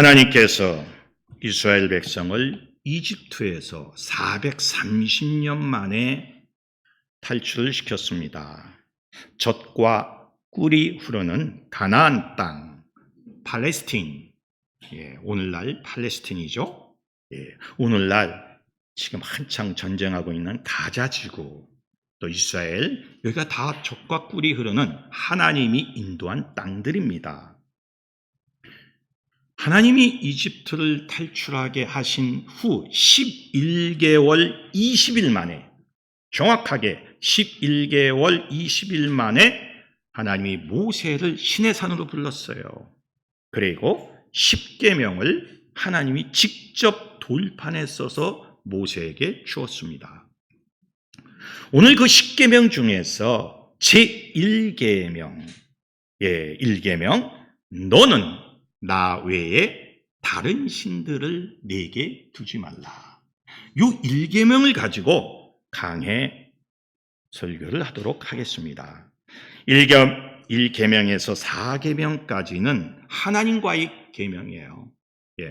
하나님께서 이스라엘 백성을 이집트에서 430년 만에 탈출을 시켰습니다. 젖과 꿀이 흐르는 가나안 땅, 팔레스틴, 오늘날 팔레스틴이죠. 오늘날 지금 한창 전쟁하고 있는 가자 지구, 또 이스라엘, 여기가 다 젖과 꿀이 흐르는 하나님이 인도한 땅들입니다. 하나님이 이집트를 탈출하게 하신 후 11개월 20일 만에, 정확하게 11개월 20일 만에 하나님이 모세를 시내산으로 불렀어요. 그리고 10계명을 하나님이 직접 돌판에 써서 모세에게 주었습니다. 오늘 그 10계명 중에서 제1계명, 1계명, 너는 나 외에 다른 신들을 내게 두지 말라. 이 1계명을 가지고 강해 설교를 하도록 하겠습니다. 1계명에서 4계명까지는 하나님과의 계명이에요.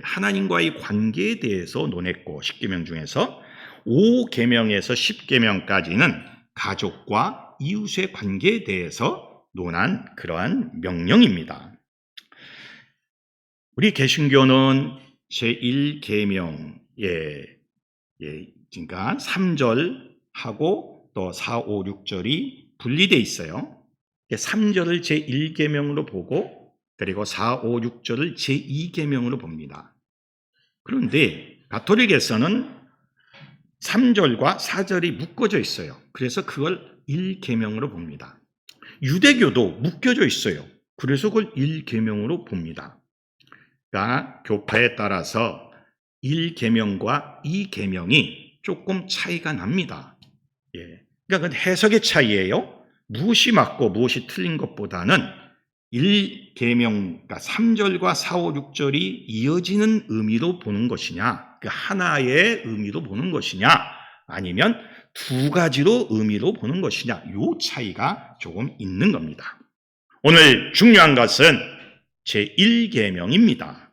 하나님과의 관계에 대해서 논했고, 10계명 중에서 5계명에서 10계명까지는 가족과 이웃의 관계에 대해서 논한 그러한 명령입니다. 우리 개신교는 제1계명, 그러니까 3절하고 또 4, 5, 6절이 분리되어 있어요. 3절을 제1계명으로 보고, 그리고 4, 5, 6절을 제2계명으로 봅니다. 그런데 가톨릭에서는 3절과 4절이 묶어져 있어요. 그래서 그걸 1계명으로 봅니다. 유대교도 묶여져 있어요. 그래서 그걸 1계명으로 봅니다. 그러니까 교파에 따라서 1계명과 2계명이 조금 차이가 납니다. 그러니까 그건 해석의 차이예요. 무엇이 맞고 무엇이 틀린 것보다는 1계명, 그러니까 3절과 4, 5, 6절이 이어지는 의미로 보는 것이냐, 그 하나의 의미로 보는 것이냐, 아니면 두 가지로 의미로 보는 것이냐, 이 차이가 조금 있는 겁니다. 오늘 중요한 것은 제1계명입니다.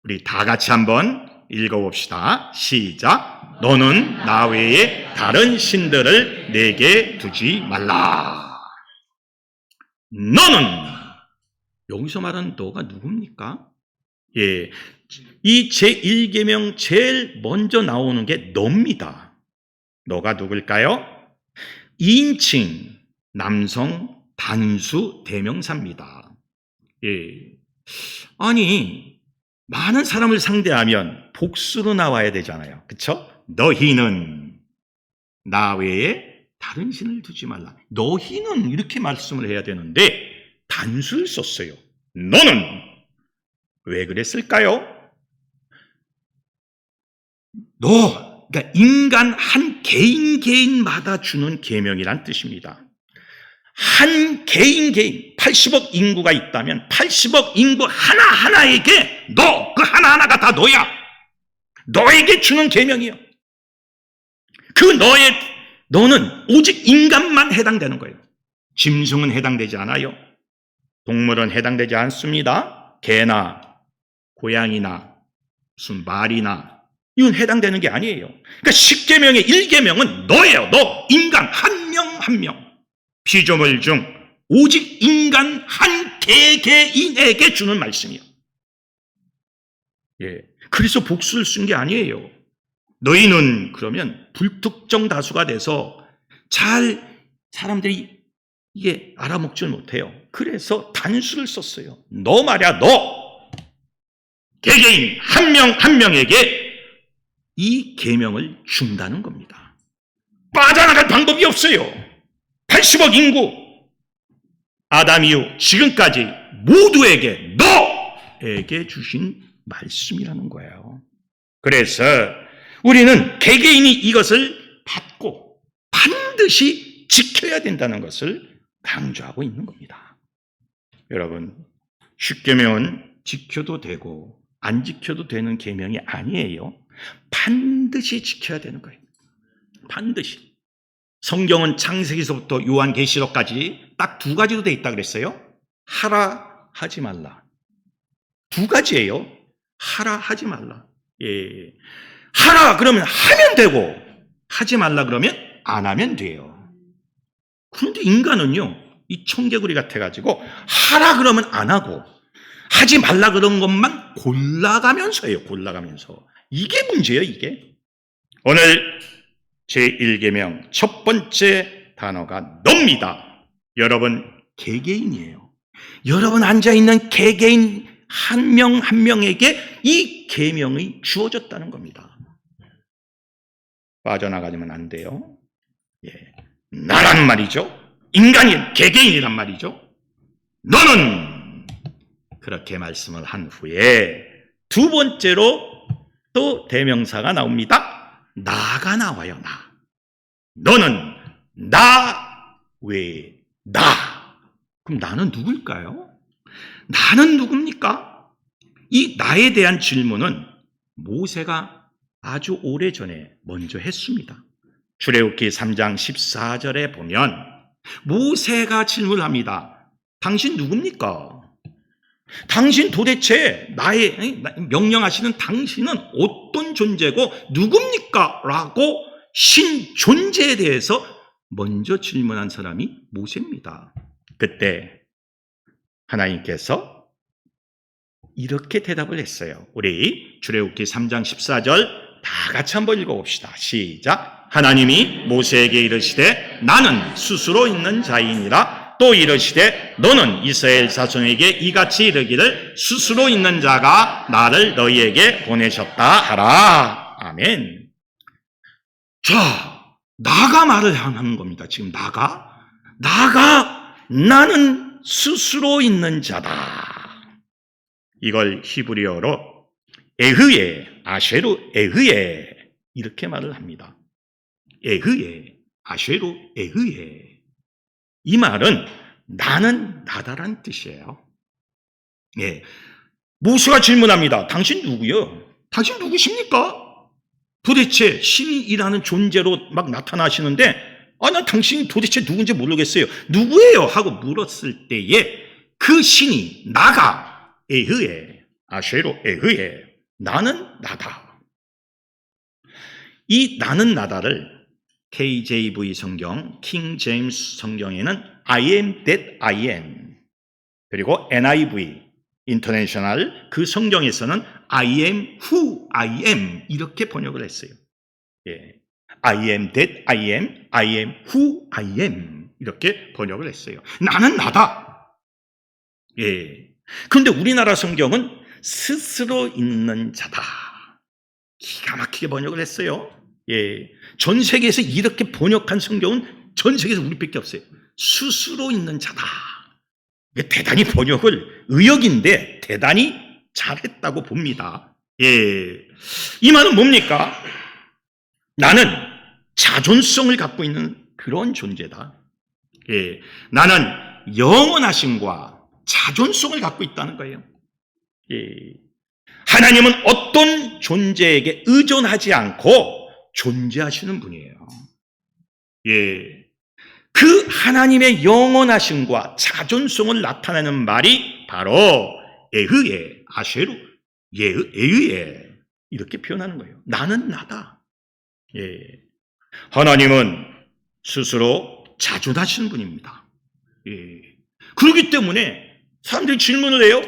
우리 다 같이 한번 읽어봅시다. 시작. 너는 나 외에 다른 신들을 내게 두지 말라. 너는, 여기서 말하는 너가 누굽니까? 이 제1계명 제일 먼저 나오는 게 너입니다. 너가 누굴까요? 2인칭 남성 단수 대명사입니다. 아니, 많은 사람을 상대하면 복수로 나와야 되잖아요. 그렇죠? 너희는 나 외에 다른 신을 두지 말라. 너희는 이렇게 말씀을 해야 되는데 단수를 썼어요. 너는 왜 그랬을까요? 그러니까 인간 한 개인마다 주는 계명이란 뜻입니다. 한 개인 80억 인구가 있다면 80억 인구 하나하나에게 그 하나하나가 다 너야. 너에게 주는 계명이요. 그 너는 오직 인간만 해당되는 거예요. 짐승은 해당되지 않아요. 동물은 해당되지 않습니다. 개나 고양이나 무슨 말이나 이건 해당되는 게 아니에요. 그러니까 10계명의 1계명은 너예요. 너 인간 한 명 한 명. 피조물 중 오직 인간 한 개개인에게 주는 말씀이요. 그래서 복수를 쓴 게 아니에요. 너희는 그러면 불특정 다수가 돼서 사람들이 이게 알아먹질 못해요. 그래서 단수를 썼어요. 너 말이야, 너. 개개인 한 명 한 명에게 이 계명을 준다는 겁니다. 빠져나갈 방법이 없어요. 80억 인구, 아담 이후 지금까지 모두에게 너에게 주신 말씀이라는 거예요. 그래서 우리는 개개인이 이것을 받고 반드시 지켜야 된다는 것을 강조하고 있는 겁니다. 여러분, 10계명은 지켜도 되고 안 지켜도 되는 계명이 아니에요. 반드시 지켜야 되는 거예요. 반드시. 성경은 창세기서부터 요한계시록까지 딱 두 가지로 돼 있다 그랬어요. 하라, 하지 말라. 두 가지예요. 하라 하지 말라. 예. 하라 그러면 하면 되고 하지 말라 그러면 안 하면 돼요. 그런데 인간은요, 이 청개구리 같아가지고 하라 그러면 안 하고 하지 말라 그런 것만 골라가면서 해요. 골라가면서. 이게 문제예요, 이게. 오늘 제1계명 첫 번째 단어가 너입니다. 여러분 개개인이에요. 여러분 앉아있는 개개인 한 명 한 명에게 이 계명이 주어졌다는 겁니다. 빠져나가면 안 돼요. 예. 나란 말이죠. 인간인 개개인이란 말이죠. 너는 그렇게 말씀을 한 후에 두 번째로 또 대명사가 나옵니다. 나가 나와요. 나. 너는 나 외에 나. 그럼 나는 누굴까요? 나는 누굽니까? 이 나에 대한 질문은 모세가 아주 오래전에 먼저 했습니다. 출애굽기 3장 14절에 보면 모세가 질문합니다. 당신 누굽니까? 당신 도대체 나의 명령하시는 당신은 어떤 존재고 누굽니까? 라고 신 존재에 대해서 먼저 질문한 사람이 모세입니다. 그때 하나님께서 이렇게 대답을 했어요. 우리 출애굽기 3장 14절 다 같이 한번 읽어봅시다. 시작. 하나님이 모세에게 이르시되 나는 스스로 있는 자이니라. 또 이르시되 너는 이스라엘 자손에게 이같이 이르기를 스스로 있는 자가 나를 너희에게 보내셨다 하라. 아멘. 자, 나가 말을 하는 겁니다. 지금 나가 나는 스스로 있는 자다. 이걸 히브리어로 에흐예, 아쉐루 에흐예 이렇게 말을 합니다. 에흐예, 아쉐루 에흐예. 이 말은 나는 나다란 뜻이에요. 예. 모세가 질문합니다. 당신 누구요? 당신 누구십니까? 도대체 신이라는 존재로 막 나타나시는데 난 당신이 도대체 누군지 모르겠어요. 누구예요? 하고 물었을 때에 그 신이 나가 에흐에 아쉐로 에흐에 나는 나다. 이 나는 나다를 KJV 성경, 킹 제임스 성경에는 I am that I am 그리고 NIV 인터내셔널 그 성경에서는 I am who I am 이렇게 번역을 했어요. 예. I am that I am, I am who I am 이렇게 번역을 했어요. 나는 나다. 예. 그런데 우리나라 성경은 스스로 있는 자다. 기가 막히게 번역을 했어요. 예. 전 세계에서 이렇게 번역한 성경은 전 세계에서 우리밖에 없어요. 스스로 있는 자다. 대단히 번역을 의역인데 대단히 잘했다고 봅니다. 예. 이 말은 뭡니까? 나는 자존성을 갖고 있는 그런 존재다. 예. 나는 영원하심과 자존성을 갖고 있다는 거예요. 예. 하나님은 어떤 존재에게 의존하지 않고 존재하시는 분이에요. 예. 그 하나님의 영원하심과 자존성을 나타내는 말이 바로 에흐에, 아쉐루, 에흐에 이렇게 표현하는 거예요. 나는 나다. 예. 하나님은 스스로 자존하시는 분입니다. 예. 그렇기 때문에 사람들이 질문을 해요.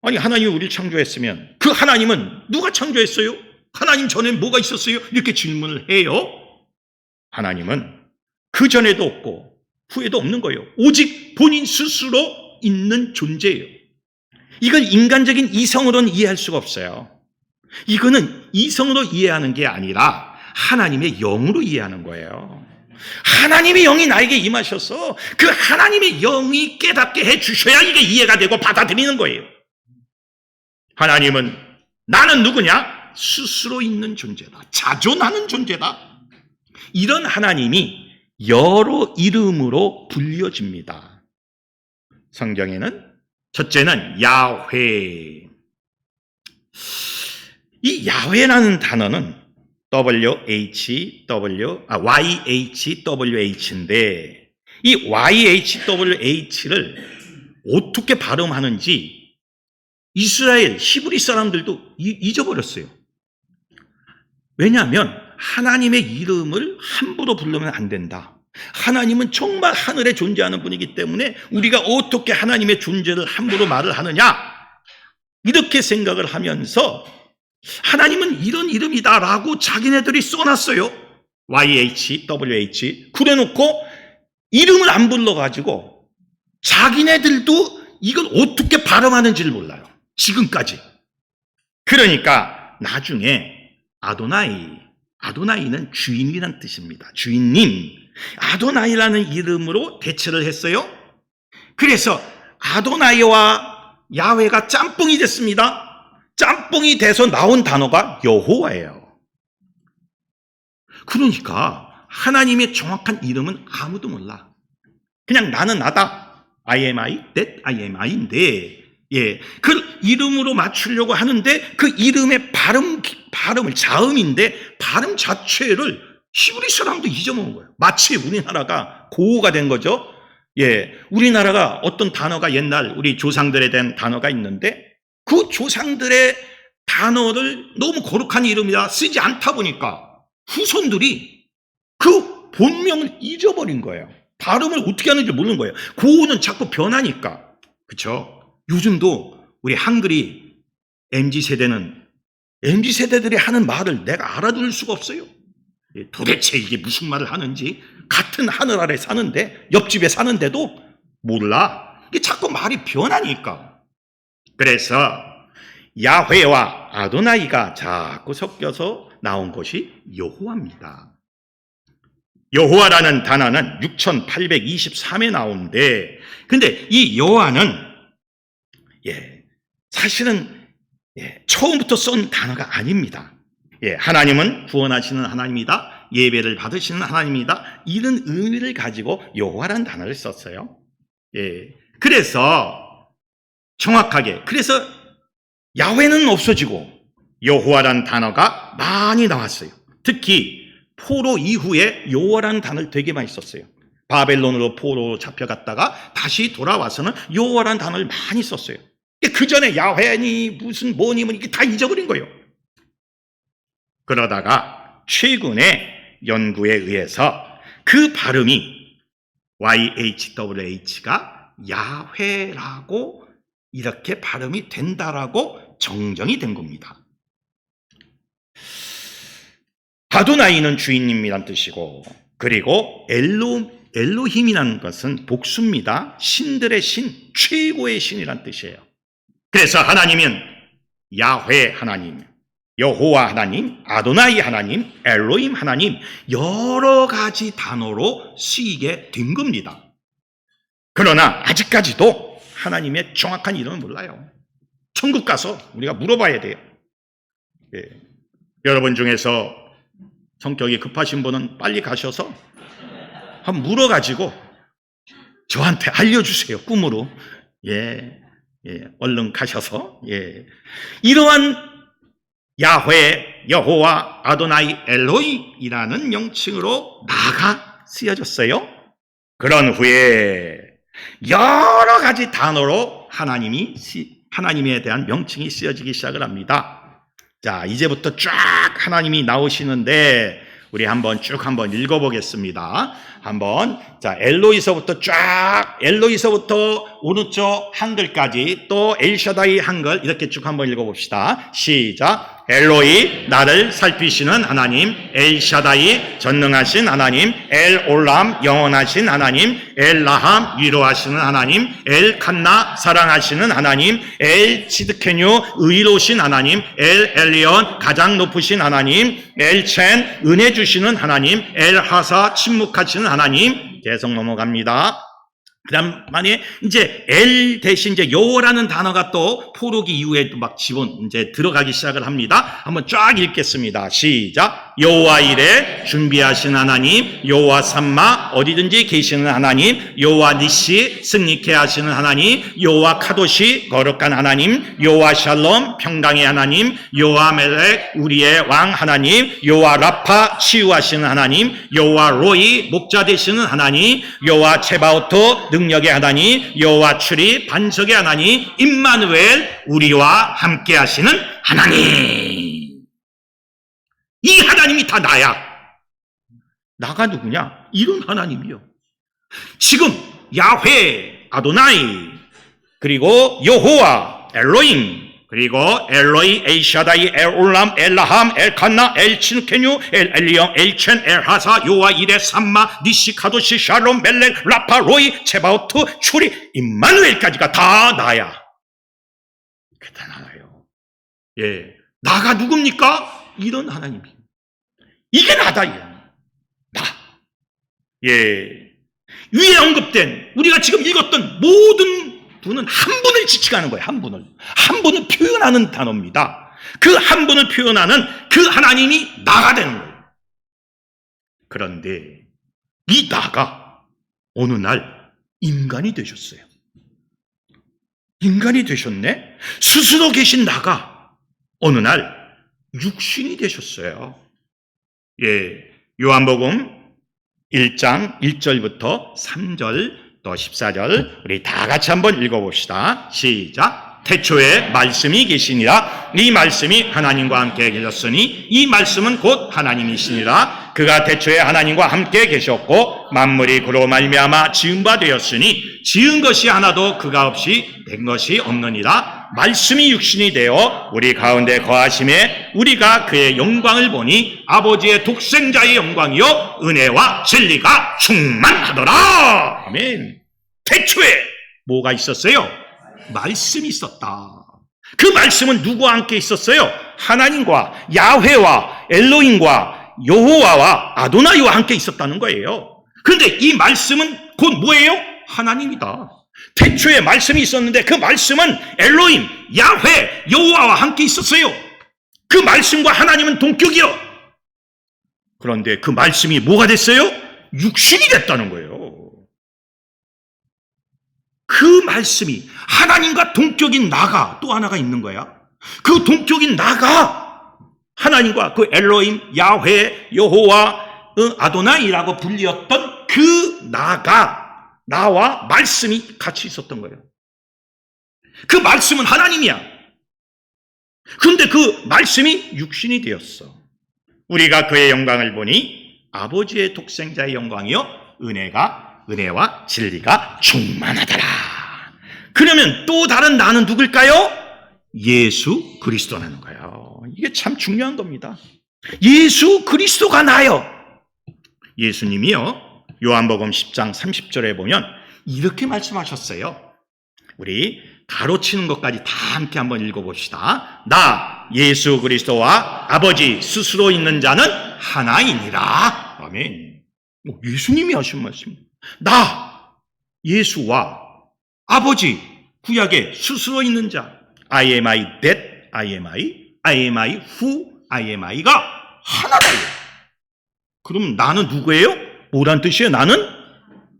아니, 하나님이 우리를 창조했으면 그 하나님은 누가 창조했어요? 하나님 전에 뭐가 있었어요? 이렇게 질문을 해요. 하나님은 그 전에도 없고 후에도 없는 거예요. 오직 본인 스스로 있는 존재예요. 이걸 인간적인 이성으로는 이해할 수가 없어요. 이거는 이성으로 이해하는 게 아니라 하나님의 영으로 이해하는 거예요. 하나님의 영이 나에게 임하셔서 그 하나님의 영이 깨닫게 해주셔야 이게 이해가 되고 받아들이는 거예요. 하나님은 나는 누구냐? 스스로 있는 존재다. 자존하는 존재다. 이런 하나님이 여러 이름으로 불려집니다. 성경에는 첫째는 야훼. 이 야훼라는 단어는 YHWH인데 이 YHWH를 어떻게 발음하는지 이스라엘 히브리 사람들도 잊어버렸어요. 왜냐하면 하나님의 이름을 함부로 부르면 안 된다. 하나님은 정말 하늘에 존재하는 분이기 때문에 우리가 어떻게 하나님의 존재를 함부로 말을 하느냐, 이렇게 생각을 하면서 하나님은 이런 이름이다라고 자기네들이 써놨어요. YH, WH 그래놓고 이름을 안 불러가지고 자기네들도 이걸 어떻게 발음하는지를 몰라요. 지금까지. 그러니까 나중에 아도나이는 주인이란 뜻입니다. 주인님. 아도나이라는 이름으로 대체를 했어요. 그래서 아도나이와 야훼가 짬뽕이 됐습니다. 짬뽕이 돼서 나온 단어가 여호와예요. 그러니까 하나님의 정확한 이름은 아무도 몰라. 그냥 나는 나다. I am I, that I am I인데, 그 이름으로 맞추려고 하는데 그 이름의 발음을 자음인데 발음 자체를 히브리 사람도 잊어먹은 거예요. 마치 우리나라가 고어가 된 거죠. 우리나라가 어떤 단어가 옛날 우리 조상들에 대한 단어가 있는데 그 조상들의 단어를 너무 거룩한 이름이라 쓰지 않다 보니까 후손들이 그 본명을 잊어버린 거예요. 발음을 어떻게 하는지 모르는 거예요. 고어는 자꾸 변하니까. 그렇죠? 요즘도 우리 한글이 MZ세대들이 하는 말을 내가 알아들을 수가 없어요. 도대체 이게 무슨 말을 하는지, 같은 하늘 아래 사는데, 옆집에 사는데도 몰라. 이게 자꾸 말이 변하니까. 그래서 야훼와 아도나이가 자꾸 섞여서 나온 것이 여호와입니다. 여호와라는 단어는 6823에 나오는데, 근데 이 여호와는 사실은 처음부터 쓴 단어가 아닙니다. 하나님은 구원하시는 하나님이다. 예배를 받으시는 하나님이다. 이런 의미를 가지고 여호와라는 단어를 썼어요. 그래서 정확하게, 그래서 야훼는 없어지고 여호와라는 단어가 많이 나왔어요. 특히 포로 이후에 여호와라는 단어를 되게 많이 썼어요. 바벨론으로 포로 잡혀갔다가 다시 돌아와서는 여호와라는 단어를 많이 썼어요. 그 전에 야훼니 무슨 뭐니 이게 다 잊어버린 거예요. 그러다가 최근에 연구에 의해서 그 발음이 YHWH가 야훼라고 이렇게 발음이 된다라고 정정이 된 겁니다. 아도나이는 주인님이란 뜻이고, 그리고 엘로힘이라는 것은 복수입니다. 신들의 신, 최고의 신이란 뜻이에요. 그래서 하나님은 야훼 하나님, 여호와 하나님, 아도나이 하나님, 엘로힘 하나님, 여러 가지 단어로 쓰이게 된 겁니다. 그러나 아직까지도 하나님의 정확한 이름은 몰라요. 천국 가서 우리가 물어봐야 돼요. 여러분 중에서 성격이 급하신 분은 빨리 가셔서 한번 물어가지고 저한테 알려주세요. 꿈으로. 얼른 가셔서. 이러한 야훼, 여호와, 아도나이, 엘로힘이라는 명칭으로 나아가 쓰여졌어요. 그런 후에 여러 가지 단어로 하나님에 대한 명칭이 쓰여지기 시작을 합니다. 자, 이제부터 쫙 하나님이 나오시는데 우리 한번 읽어보겠습니다. 자, 엘로히서부터 오른쪽 한글까지 또 엘샤다이 한글 이렇게 쭉 한번 읽어봅시다. 시작. 엘로히 나를 살피시는 하나님, 엘샤다이 전능하신 하나님, 엘올람 영원하신 하나님, 엘라함 위로하시는 하나님, 엘칸나 사랑하시는 하나님, 엘치드케뉴 의로우신 하나님, 엘엘리온 가장 높으신 하나님, 엘첸 은혜 주시는 하나님, 엘하사 침묵하시는 하나님. 계속 넘어갑니다. 그 다음 만에 이제 엘 대신 이제 여호라는 단어가 또 포로기 이후에 또 막 이제 들어가기 시작을 합니다. 한번 쫙 읽겠습니다. 시작. 여호와 이레 준비하신 하나님, 여호와 삼마 어디든지 계시는 하나님, 여호와 니시 승리케 하시는 하나님, 여호와 카도시 거룩한 하나님, 여호와 샬롬 평강의 하나님, 여호와 멜렉 우리의 왕 하나님, 여호와 라파 치유하시는 하나님, 여호와 로이 목자 되시는 하나님, 여호와 체바오토 능력의 하나님, 여호와 추리 반석의 하나님, 임마누엘 우리와 함께 하시는 하나님. 이 하나님이 다 나야. 나가 누구냐? 이런 하나님이요. 지금 야훼, 아도나이, 그리고 여호와, 엘로임, 그리고 엘로이, 엘샤다이, 엘올람, 엘라함, 엘칸나, 엘친케뉴, 엘리영, 엘첸, 엘하사, 여호와 이레, 삼마, 니시, 카도시, 샬롬, 멜렉, 라파, 로이, 체바오트, 추리, 임마누엘까지가 다 나야. 대단하나요? 예, 나가 누굽니까? 이런 하나님이. 이게 나다, 이게. 나. 예. 위에 언급된, 우리가 지금 읽었던 모든 분은 한 분을 지칭하는 거예요, 한 분을. 한 분을 표현하는 단어입니다. 그 한 분을 표현하는 그 하나님이 나가 되는 거예요. 그런데 이 나가 어느 날 인간이 되셨어요. 인간이 되셨네? 스스로 계신 나가 어느 날 육신이 되셨어요. 예, 요한복음 1장 1절부터 3절 또 14절 우리 다 같이 한번 읽어봅시다. 시작. 태초에 말씀이 계시니라. 이 말씀이 하나님과 함께 계셨으니 이 말씀은 곧 하나님이시니라. 그가 태초에 하나님과 함께 계셨고 만물이 그로 말미암아 지은 바 되었으니 지은 것이 하나도 그가 없이 된 것이 없느니라. 말씀이 육신이 되어 우리 가운데 거하심에 우리가 그의 영광을 보니 아버지의 독생자의 영광이요 은혜와 진리가 충만하더라. 아멘. 태초에 뭐가 있었어요? 말씀이 있었다. 그 말씀은 누구와 함께 있었어요? 하나님과 야훼와 엘로힘과 여호와와 아도나이와 함께 있었다는 거예요. 그런데 이 말씀은 곧 뭐예요? 하나님이다. 태초에 말씀이 있었는데 그 말씀은 엘로힘, 야훼, 여호와와 함께 있었어요. 그 말씀과 하나님은 동격이요. 그런데 그 말씀이 뭐가 됐어요? 육신이 됐다는 거예요. 그 말씀이 하나님과 동격인 나가 또 하나가 있는 거야. 그 동격인 나가 하나님과 그 엘로힘, 야훼, 여호와, 아도나이라고 불리었던 그 나와 말씀이 같이 있었던 거예요. 그 말씀은 하나님이야. 그런데 그 말씀이 육신이 되었어. 우리가 그의 영광을 보니 아버지의 독생자의 영광이요 은혜와 진리가 충만하더라. 그러면 또 다른 나는 누굴까요? 예수 그리스도라는 거예요. 이게 참 중요한 겁니다. 예수 그리스도가 나요. 예수님이요 요한복음 10장 30절에 보면 이렇게 말씀하셨어요. 우리 가로치는 것까지 다 함께 한번 읽어봅시다. 나 예수 그리스도와 아버지 스스로 있는 자는 하나이니라. 아멘. 예수님이 하신 말씀입니다. 나 예수와 아버지 구약에 스스로 있는 자 I am I that I am I who I am I가 하나다요. 그럼 나는 누구예요? 뭐란 뜻이에요? 나는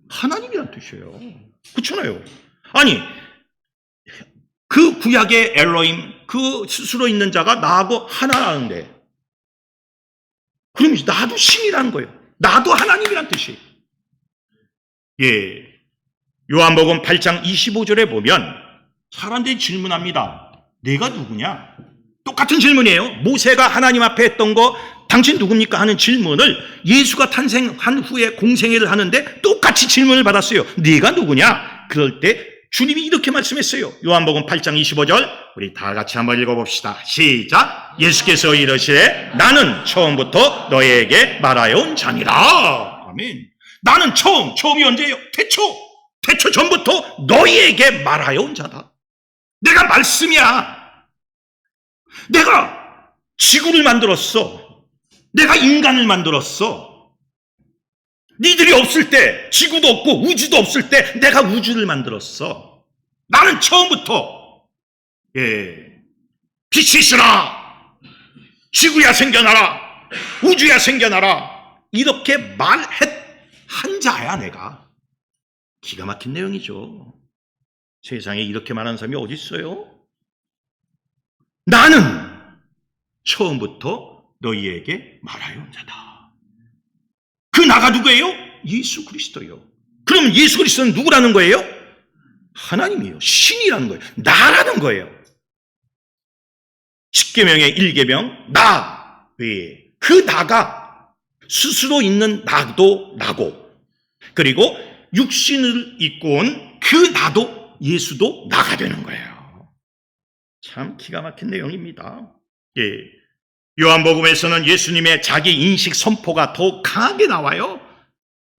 하나님이란 뜻이에요. 그렇잖아요. 아니 그 구약의 엘로힘 그 스스로 있는 자가 나하고 하나라는데 그럼 나도 신이라는 거예요. 나도 하나님이란 뜻이에요. 예, 요한복음 8장 25절에 보면 사람들이 질문합니다. 내가 누구냐? 똑같은 질문이에요. 모세가 하나님 앞에 했던 거 당신 누굽니까? 하는 질문을 예수가 탄생한 후에 공생애를 하는데 똑같이 질문을 받았어요. 네가 누구냐? 그럴 때 주님이 이렇게 말씀했어요. 요한복음 8장 25절 우리 다 같이 한번 읽어봅시다. 시작. 예수께서 이르시되 나는 처음부터 너희에게 말하여 온 자니라. 아멘. 나는 처음이 언제예요? 태초 전부터 너희에게 말하여 온 자다. 내가 말씀이야. 내가 지구를 만들었어. 내가 인간을 만들었어. 니들이 없을 때 지구도 없고 우주도 없을 때 내가 우주를 만들었어. 나는 처음부터 빛이 있으라 지구야 생겨나라 우주야 생겨나라. 이렇게 말한 자야 내가. 기가 막힌 내용이죠. 세상에 이렇게 말하는 사람이 어디 있어요? 나는 처음부터 너희에게 말하여 온 자다. 그 나가 누구예요? 예수 그리스도요. 그럼 예수 그리스도는 누구라는 거예요? 하나님이요. 신이라는 거예요. 나라는 거예요. 십계명의 1계명 나 외에 그 나가 스스로 있는 나도 나고, 그리고 육신을 입고 온 그 나도 예수도 나가 되는 거예요. 참 기가 막힌 내용입니다. 예. 요한복음에서는 예수님의 자기 인식 선포가 더 강하게 나와요.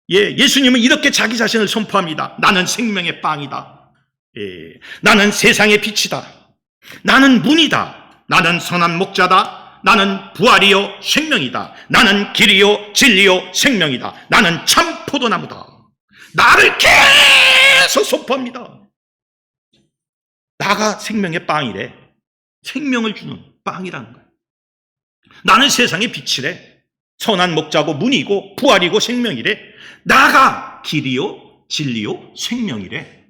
예, 예수님은 이렇게 자기 자신을 선포합니다. 나는 생명의 빵이다. 예, 나는 세상의 빛이다. 나는 문이다. 나는 선한 목자다. 나는 부활이요 생명이다. 나는 길이요 진리요 생명이다. 나는 참 포도나무다. 나를 계속 선포합니다. 나가 생명의 빵이래. 생명을 주는 빵이라는 거예요. 나는 세상의 빛이래. 선한 목자고 문이고 부활이고 생명이래. 나가 길이요 진리요 생명이래.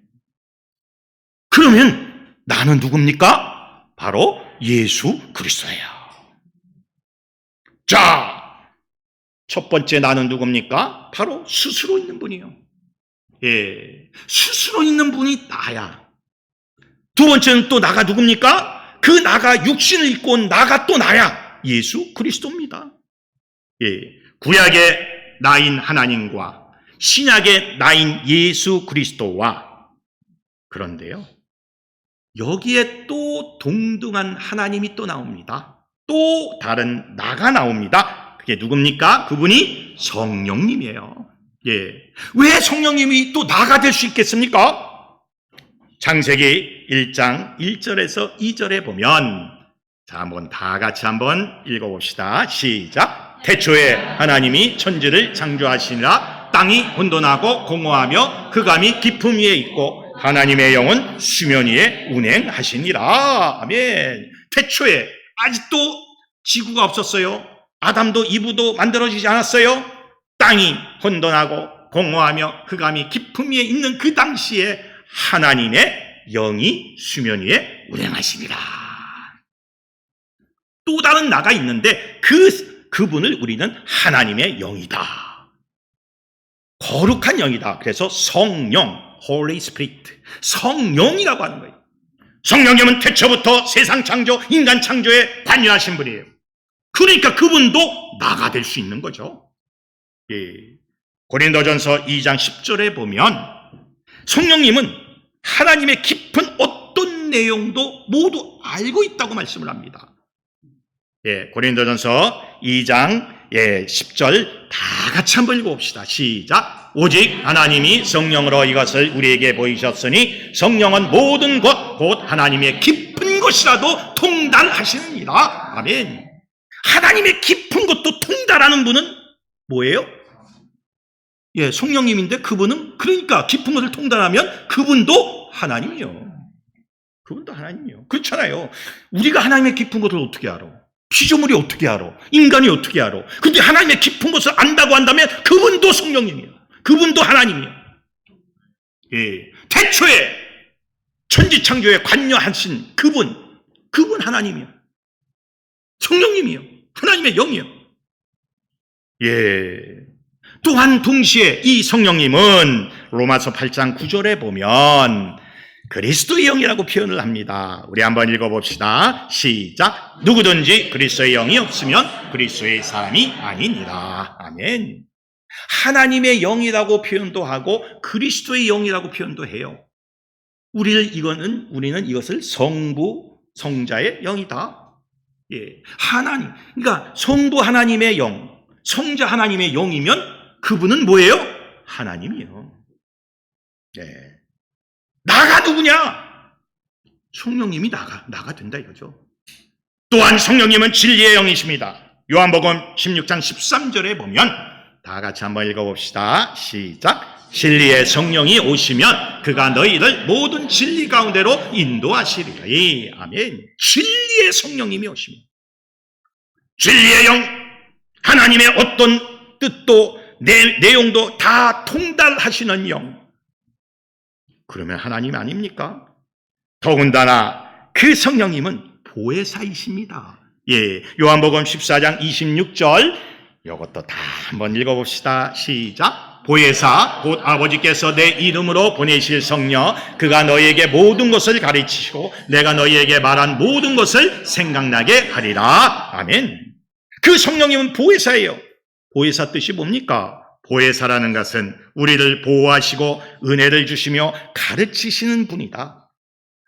그러면 나는 누굽니까? 바로 예수 그리스도예요. 자, 첫 번째 나는 누굽니까? 바로 스스로 있는 분이요. 예, 스스로 있는 분이 나야. 두 번째는 또 나가 누굽니까? 그 나가 육신을 입고 온 나가 또 나야. 예수 그리스도입니다. 예, 구약의 나인 하나님과 신약의 나인 예수 그리스도와, 그런데요, 여기에 또 동등한 하나님이 또 나옵니다. 또 다른 나가 나옵니다. 그게 누굽니까? 그분이 성령님이에요. 예, 왜 성령님이 또 나가 될 수 있겠습니까? 창세기 1장 1절에서 2절에 보면, 자, 한번 다 같이 한번 읽어봅시다. 시작. 태초에 하나님이 천지를 창조하시니라. 땅이 혼돈하고 공허하며 흑암이 깊음 위에 있고 하나님의 영은 수면 위에 운행하시니라. 아멘. 태초에 아직도 지구가 없었어요. 아담도 이브도 만들어지지 않았어요. 땅이 혼돈하고 공허하며 흑암이 깊음 위에 있는 그 당시에 하나님의 영이 수면 위에 운행하시니라. 또 다른 나가 있는데 그분을 우리는 하나님의 영이다. 거룩한 영이다. 그래서 성령, Holy Spirit, 성령이라고 하는 거예요. 성령님은 태초부터 세상 창조, 인간 창조에 관여하신 분이에요. 그러니까 그분도 나가 될 수 있는 거죠. 예. 고린도전서 2장 10절에 보면 성령님은 하나님의 깊은 어떤 내용도 모두 알고 있다고 말씀을 합니다. 예, 고린도전서 2장 10절 다 같이 한번 읽어봅시다. 시작. 오직 하나님이 성령으로 이것을 우리에게 보이셨으니 성령은 모든 것 곧 하나님의 깊은 것이라도 통달하시느니라. 아멘. 하나님의 깊은 것도 통달하는 분은 뭐예요? 예, 성령님인데 그분은, 그러니까 깊은 것을 통달하면 그분도 하나님이요. 그분도 하나님이요. 그렇잖아요. 우리가 하나님의 깊은 것을 어떻게 알아? 피조물이 어떻게 알아? 인간이 어떻게 알아? 근데 하나님의 깊은 것을 안다고 한다면 그분도 성령님이에요. 그분도 하나님이에요. 예, 태초에 천지창조에 관여하신 그분 하나님이에요. 성령님이에요. 하나님의 영이에요. 예. 또한 동시에 이 성령님은 로마서 8장 9절에 보면 그리스도의 영이라고 표현을 합니다. 우리 한번 읽어봅시다. 시작. 누구든지 그리스도의 영이 없으면 그리스도의 사람이 아니니라. 아멘. 하나님의 영이라고 표현도 하고 그리스도의 영이라고 표현도 해요. 우리는 이것을 성부, 성자의 영이다. 예, 하나님. 그러니까 성부 하나님의 영, 성자 하나님의 영이면 그분은 뭐예요? 하나님이에요. 네. 나가 누구냐? 성령님이 나가 된다 이거죠. 또한 성령님은 진리의 영이십니다. 요한복음 16장 13절에 보면 다 같이 한번 읽어봅시다. 시작. 진리의 성령이 오시면 그가 너희를 모든 진리 가운데로 인도하시리라. 아멘. 진리의 성령님이 오시면 진리의 영, 하나님의 어떤 뜻도 내용도 다 통달하시는 영. 그러면 하나님 아닙니까? 더군다나 그 성령님은 보혜사이십니다. 예, 요한복음 14장 26절 이것도 다 한번 읽어봅시다. 시작. 보혜사 곧 아버지께서 내 이름으로 보내실 성령 그가 너희에게 모든 것을 가르치시고 내가 너희에게 말한 모든 것을 생각나게 하리라. 아멘. 그 성령님은 보혜사예요. 보혜사 뜻이 뭡니까? 보혜사라는 것은 우리를 보호하시고 은혜를 주시며 가르치시는 분이다.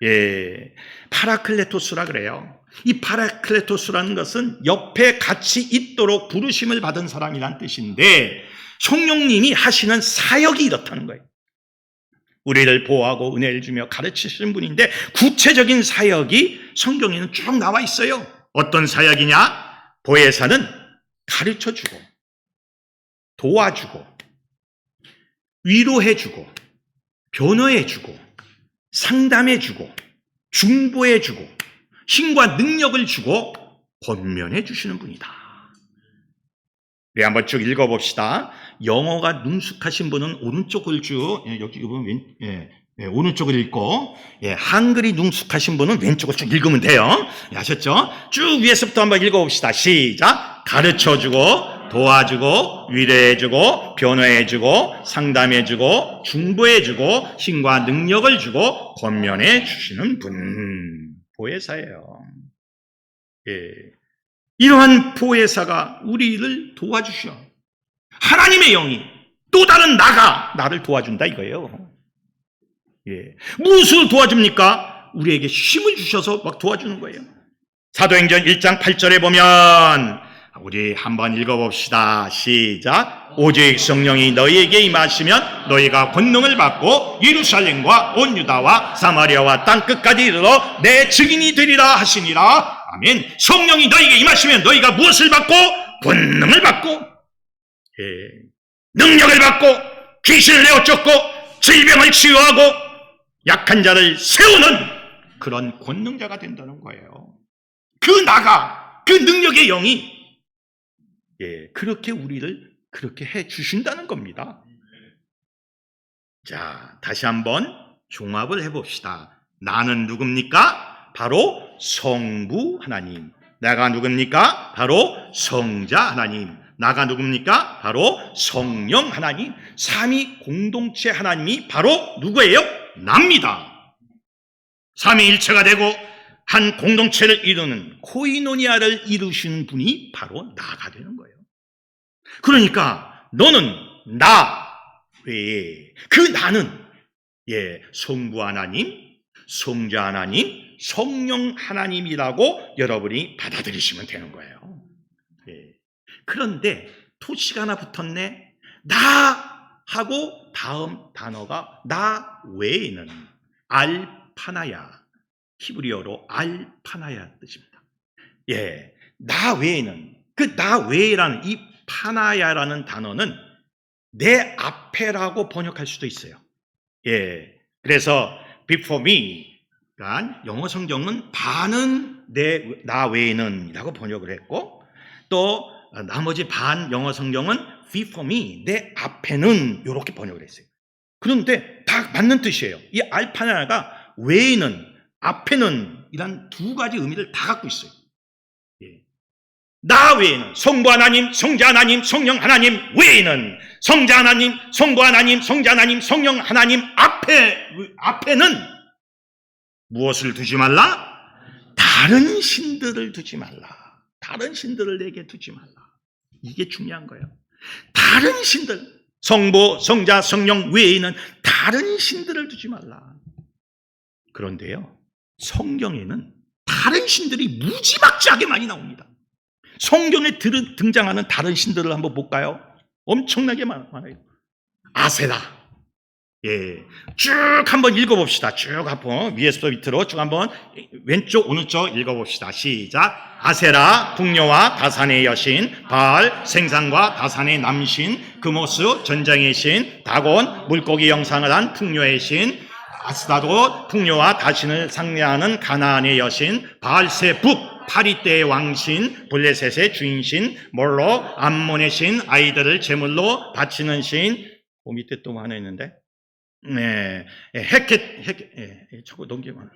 예, 파라클레토스라 그래요. 이 파라클레토스라는 것은 옆에 같이 있도록 부르심을 받은 사람이란 뜻인데 성령님이 하시는 사역이 이렇다는 거예요. 우리를 보호하고 은혜를 주며 가르치시는 분인데 구체적인 사역이 성경에는 쭉 나와 있어요. 어떤 사역이냐? 보혜사는 가르쳐주고 도와주고 위로해주고 변호해주고 상담해주고 중보해주고 힘과 능력을 주고 권면해 주시는 분이다. 우리 한번 쭉 읽어봅시다. 영어가 능숙하신 분은 오른쪽을 쭉 여기 보면 오른쪽을 읽고 한글이 능숙하신 분은 왼쪽을 쭉 읽으면 돼요. 아셨죠? 쭉 위에서부터 한번 읽어봅시다. 시작. 가르쳐주고 도와주고 위로해주고 변호해주고 상담해주고 중보해주고 힘과 능력을 주고 권면해 주시는 분. 보혜사예요. 예. 이러한 보혜사가 우리를 도와주셔. 하나님의 영이 또 다른 나를 도와준다 이거예요. 예. 무엇을 도와줍니까? 우리에게 힘을 주셔서 막 도와주는 거예요. 사도행전 1장 8절에 보면 우리 한번 읽어봅시다. 시작. 오직 성령이 너희에게 임하시면 너희가 권능을 받고 예루살렘과 온 유다와 사마리아와 땅끝까지 이르러 내 증인이 되리라 하시니라. 아멘. 성령이 너희에게 임하시면 너희가 무엇을 받고? 권능을 받고 능력을 받고 귀신을 내어쫓고 질병을 치유하고 약한 자를 세우는 그런 권능자가 된다는 거예요. 그 능력의 영이 그렇게 우리를 그렇게 해 주신다는 겁니다. 자, 다시 한번 종합을 해봅시다. 나는 누굽니까? 바로 성부 하나님. 내가 누굽니까? 바로 성자 하나님. 나가 누굽니까? 바로 성령 하나님. 삼위 공동체 하나님이 바로 누구예요? 납니다. 삼위일체가 되고 한 공동체를 이루는 코이노니아를 이루시는 분이 바로 나가 되는 거예요. 그러니까 너는 나 외에 그 나는 성부 하나님, 성자 하나님, 성령 하나님이라고 여러분이 받아들이시면 되는 거예요. 그런데 토시가 하나 붙었네. 나 하고 다음 단어가 나 외에는 알파나야. 히브리어로 알파나야 뜻입니다. 나 외에는 그 나 외라는 이 파나야라는 단어는 내 앞에라고 번역할 수도 있어요. 그래서 before me, 그러니까 영어 성경은 반은 나 외에는 이라고 번역을 했고 또 나머지 반 영어 성경은 before me, 내 앞에는 이렇게 번역을 했어요. 그런데 다 맞는 뜻이에요. 이 알파나야가 외에는 앞에는 이란 두 가지 의미를 다 갖고 있어요. 나 외에는 성부 하나님, 성자 하나님, 성령 하나님 외에는 성자 하나님, 성부 하나님, 성자 하나님, 성령 하나님 앞에는 무엇을 두지 말라? 다른 신들을 두지 말라. 다른 신들을 내게 두지 말라. 이게 중요한 거예요. 다른 신들, 성부, 성자, 성령 외에는 다른 신들을 두지 말라. 그런데요, 성경에는 다른 신들이 무지막지하게 많이 나옵니다. 성경에 등장하는 다른 신들을 한번 볼까요? 엄청나게 많아요. 아세라. 쭉 한번 읽어봅시다. 쭉 한번 위에서부터 밑으로 쭉 한번 왼쪽 오른쪽 읽어봅시다. 시작. 아세라 북녀와 다산의 여신, 바알 생산과 다산의 남신, 그모스 전장의 신, 다곤 물고기 형상을 한 풍요의 신, 아스다도 풍요와 다신을 상례하는 가나안의 여신, 바알세북 파리떼의 왕신, 블레셋의 주인신, 몰로 암몬의 신, 아이들을 제물로 바치는 신. 그 밑에 또 하나 있는데, 네, 저거 넘기면,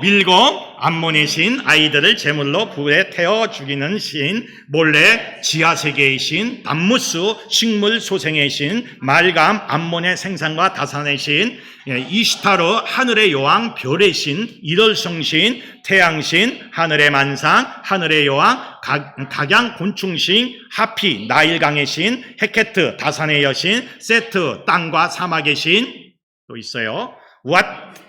밀곰, 암몬의 신, 아이들을 제물로 불에 태워 죽이는 신, 몰래 지하세계의 신, 담무스, 식물 소생의 신, 말감, 암몬의 생산과 다산의 신, 이시타르, 하늘의 여왕, 별의 신, 일월성신, 태양신, 하늘의 만상, 하늘의 여왕, 각양 곤충신, 하피, 나일강의 신, 헤케트, 다산의 여신, 세트, 땅과 사막의 신. 또 있어요.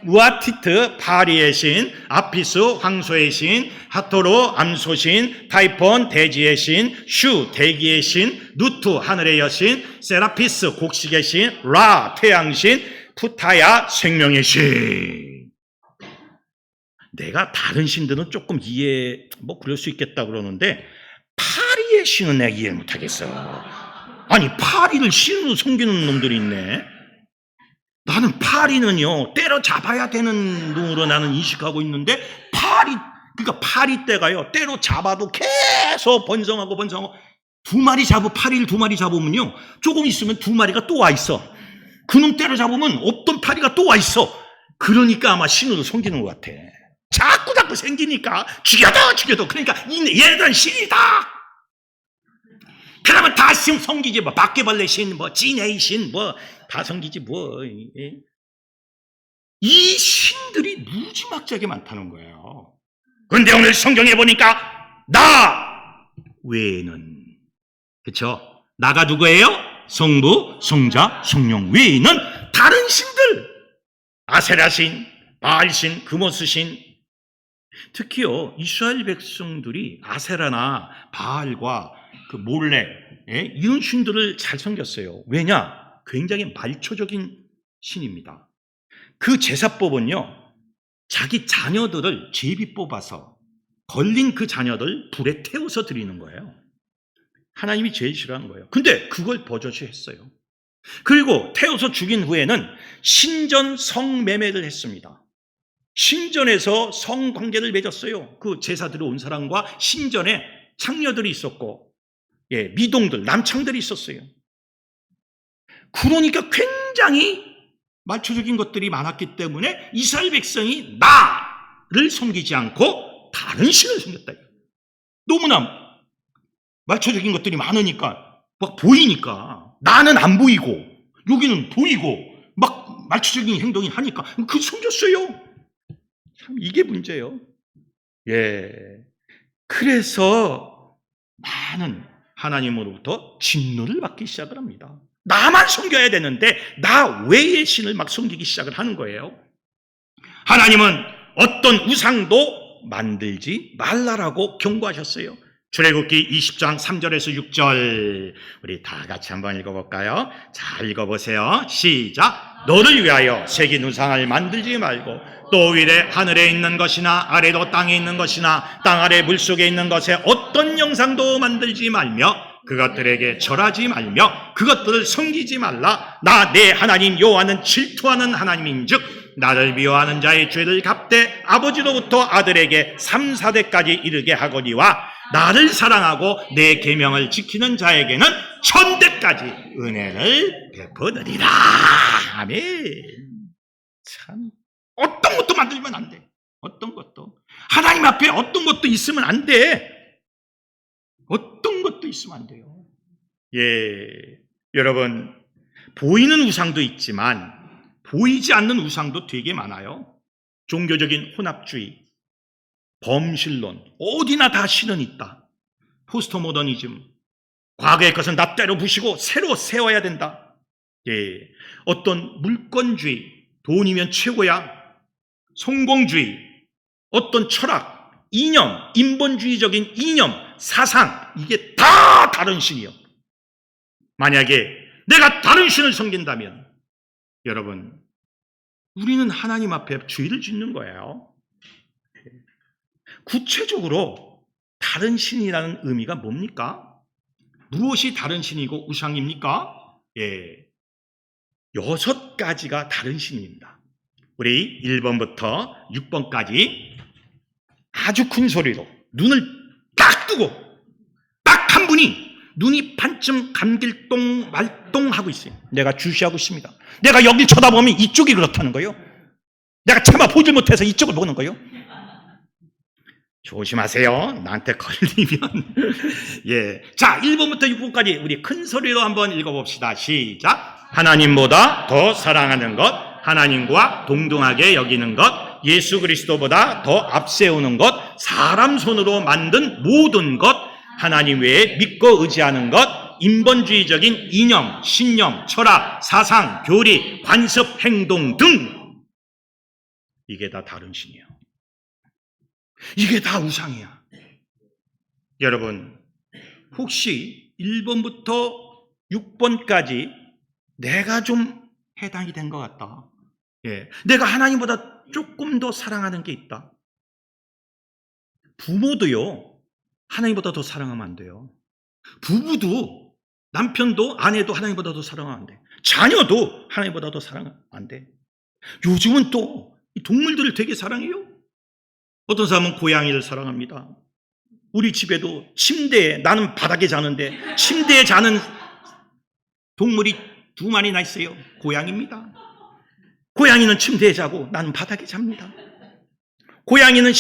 우아티트, 파리의 신, 아피스, 황소의 신, 하토르, 암소신, 타이폰, 대지의 신, 슈, 대기의 신, 누트, 하늘의 여신, 세라피스, 곡식의 신, 라, 태양신, 푸타야, 생명의 신. 내가 다른 신들은 조금 그럴 수 있겠다 그러는데, 파리의 신은 내가 이해 못하겠어. 아니, 파리를 신으로 섬기는 놈들이 있네. 나는 파리는요, 때려잡아야 되는 놈으로 나는 인식하고 있는데, 그러니까 파리떼가요, 때려잡아도 계속 번성하고, 파리를 두 마리 잡으면요, 조금 있으면 두 마리가 또 와 있어. 그놈 때려잡으면 없던 파리가 또 와 있어. 그러니까 아마 신으로 섬기는 것 같아. 자꾸 생기니까, 죽여도. 그러니까, 얘네들은 신이다! 그러면 다 신 섬기지, 바퀴벌레 신, 진해의 신, 다 섬기지, 이 신들이 무지막지하게 많다는 거예요. 근데 오늘 성경에 보니까, 나 외에는, 그쵸? 나가 누구예요? 성부, 성자, 성령 외에는 다른 신들, 아세라 신, 바알 신, 그모스 신, 특히요, 이스라엘 백성들이 아세라나 바알과 그 몰래, 이런 신들을 잘 섬겼어요. 왜냐? 굉장히 말초적인 신입니다. 그 제사법은요, 자기 자녀들을 제비 뽑아서 걸린 그 자녀들 불에 태워서 드리는 거예요. 하나님이 제일 싫어하는 거예요. 근데 그걸 버젓이 했어요. 그리고 태워서 죽인 후에는 신전 성매매를 했습니다. 신전에서 성관계를 맺었어요. 그 제사들이 온 사람과 신전에 창녀들이 있었고, 미동들, 남창들이 있었어요. 그러니까 굉장히 말초적인 것들이 많았기 때문에 이스라엘 백성이 나를 섬기지 않고 다른 신을 섬겼다. 너무나 말초적인 것들이 많으니까, 막 보이니까, 나는 안 보이고, 여기는 보이고, 막 말초적인 행동이 하니까, 그 섬겼어요. 참, 이게 문제예요. 그래서 많은 하나님으로부터 진노를 받기 시작을 합니다. 나만 섬겨야 되는데 나 외의 신을 막 섬기기 시작을 하는 거예요. 하나님은 어떤 우상도 만들지 말라라고 경고하셨어요. 출애굽기 20장 3절에서 6절 우리 다 같이 한번 읽어볼까요? 잘 읽어보세요. 시작. 너를 위하여 새긴 우상을 만들지 말고 또 위에 하늘에 있는 것이나 아래도 땅에 있는 것이나 땅 아래 물속에 있는 것에 어떤 형상도 만들지 말며 그것들에게 절하지 말며 그것들을 섬기지 말라. 나 내 하나님 여호와는 질투하는 하나님인즉 나를 미워하는 자의 죄를 갚되 아버지로부터 아들에게 3, 4대까지 이르게 하거니와 나를 사랑하고 내 계명을 지키는 자에게는 천대까지 은혜를 베푸느니라. 아멘. 참, 어떤 것도 만들면 안 돼. 어떤 것도. 하나님 앞에 어떤 것도 있으면 안 돼. 어떤 것도 있으면 안 돼요. 여러분, 보이는 우상도 있지만 보이지 않는 우상도 되게 많아요. 종교적인 혼합주의, 범신론, 어디나 다 신은 있다. 포스트 모더니즘, 과거의 것은 다 때려 부시고 새로 세워야 된다. 어떤 물권주의, 돈이면 최고야. 성공주의, 어떤 철학, 이념, 인본주의적인 이념, 사상, 이게 다 다른 신이요. 만약에 내가 다른 신을 섬긴다면 여러분, 우리는 하나님 앞에 죄를 짓는 거예요. 구체적으로 다른 신이라는 의미가 뭡니까? 무엇이 다른 신이고 우상입니까? 6가지가 다른 신입니다. 우리 1번부터 6번까지 아주 큰 소리로 눈을 딱 뜨고 딱 한 분이 눈이 반쯤 감길 똥 말똥하고 있어요. 내가 주시하고 있습니다. 내가 여길 쳐다보면 이쪽이 그렇다는 거예요. 내가 차마 보질 못해서 이쪽을 보는 거예요. 조심하세요. 나한테 걸리면. 예. 자, 1번부터 6번까지 우리 큰 소리로 한번 읽어봅시다. 시작. 하나님보다 더 사랑하는 것, 하나님과 동등하게 여기는 것, 예수 그리스도보다 더 앞세우는 것, 사람 손으로 만든 모든 것, 하나님 외에 믿고 의지하는 것, 인본주의적인 이념, 신념, 철학, 사상, 교리, 관습, 행동 등 이게 다 다른 신이에요. 이게 다 우상이야. 여러분, 혹시 1번부터 6번까지 내가 좀 해당이 된 것 같다. 예, 내가 하나님보다 조금 더 사랑하는 게 있다. 부모도요, 하나님보다 더 사랑하면 안 돼요. 부부도, 남편도, 아내도 하나님보다 더 사랑하면 안 돼. 자녀도 하나님보다 더 사랑하면 안 돼. 요즘은 또 동물들을 되게 사랑해요. 어떤 사람은 고양이를 사랑합니다. 우리 집에도 침대에, 나는 바닥에 자는데 침대에 자는 동물이 2마리나 있어요. 고양이입니다. 고양이는 침대에 자고 나는 바닥에 잡니다. 고양이는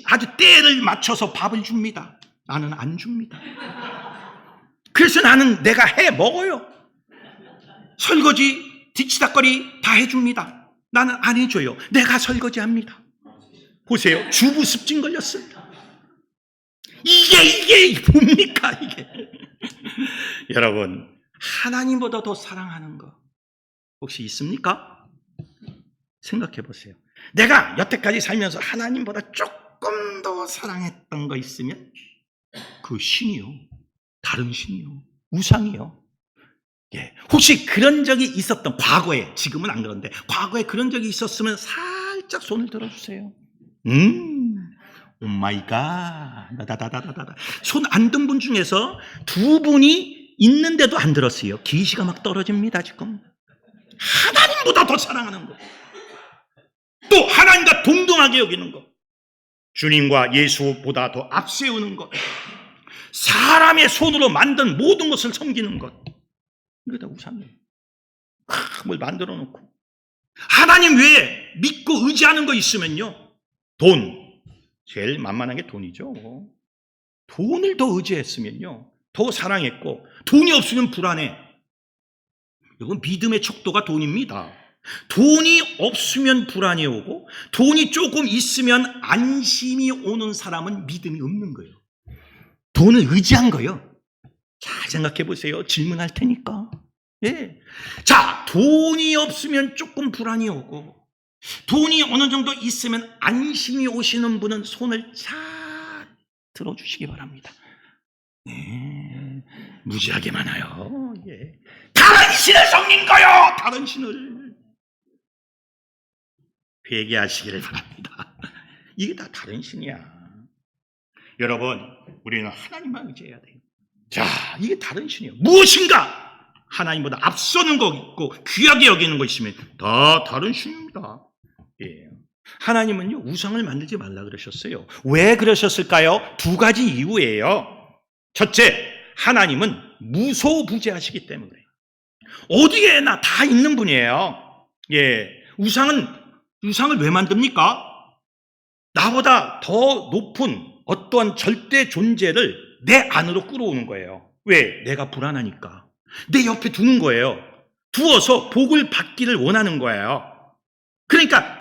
아주 때를 맞춰서 밥을 줍니다. 나는 안 줍니다. 그래서 나는 내가 해 먹어요. 설거지, 뒤치다거리 다 해줍니다. 나는 안 해줘요. 내가 설거지합니다. 보세요. 주부 습진 걸렸습니다. 이게 뭡니까 이게. 여러분, 하나님보다 더 사랑하는 거 혹시 있습니까? 생각해 보세요. 내가 여태까지 살면서 하나님보다 조금 더 사랑했던 거 있으면 그 신이요, 다른 신이요, 우상이요. 예, 혹시 그런 적이 있었던 과거에, 지금은 안 그런데 과거에 그런 적이 있었으면 살짝 손을 들어주세요. 오 마이 갓. 손 안 든 분 중에서 2분이 있는데도 안 들었어요. 기시가 막 떨어집니다 지금. 하나님보다 더 사랑하는 거, 또 하나님과 동등하게 여기는 것, 주님과 예수보다 더 앞세우는 것, 사람의 손으로 만든 모든 것을 섬기는 것, 이거 다 우상이에요. 뭘 만들어 놓고 하나님 외에 믿고 의지하는 거 있으면요, 돈, 제일 만만한 게 돈이죠. 돈을 더 의지했으면요, 더 사랑했고, 돈이 없으면 불안해. 이건 믿음의 척도가 돈입니다. 돈이 없으면 불안이 오고, 돈이 조금 있으면 안심이 오는 사람은 믿음이 없는 거예요. 돈을 의지한 거예요. 잘 생각해 보세요. 질문할 테니까. 예. 자, 돈이 없으면 조금 불안이 오고, 돈이 어느 정도 있으면 안심이 오시는 분은 손을 잘 들어주시기 바랍니다. 네, 무지하게 많아요. 예. 다른 신을 섬긴 거요. 다른 신을 회개하시기를 바랍니다. 이게 다 다른 신이야. 여러분, 우리는 하나님만 의지해야 돼요. 자, 이게 다른 신이에요. 무엇인가 하나님보다 앞서는 거 있고 귀하게 여기는 거 있으면 다 다른 신입니다. 예. 하나님은요, 우상을 만들지 말라 그러셨어요. 왜 그러셨을까요? 2가지 이유예요. 첫째, 하나님은 무소부재하시기 때문에 그래요. 어디에나 다 있는 분이에요. 예. 우상을 왜 만듭니까? 나보다 더 높은 어떠한 절대 존재를 내 안으로 끌어오는 거예요. 왜? 내가 불안하니까. 내 옆에 두는 거예요. 두어서 복을 받기를 원하는 거예요. 그러니까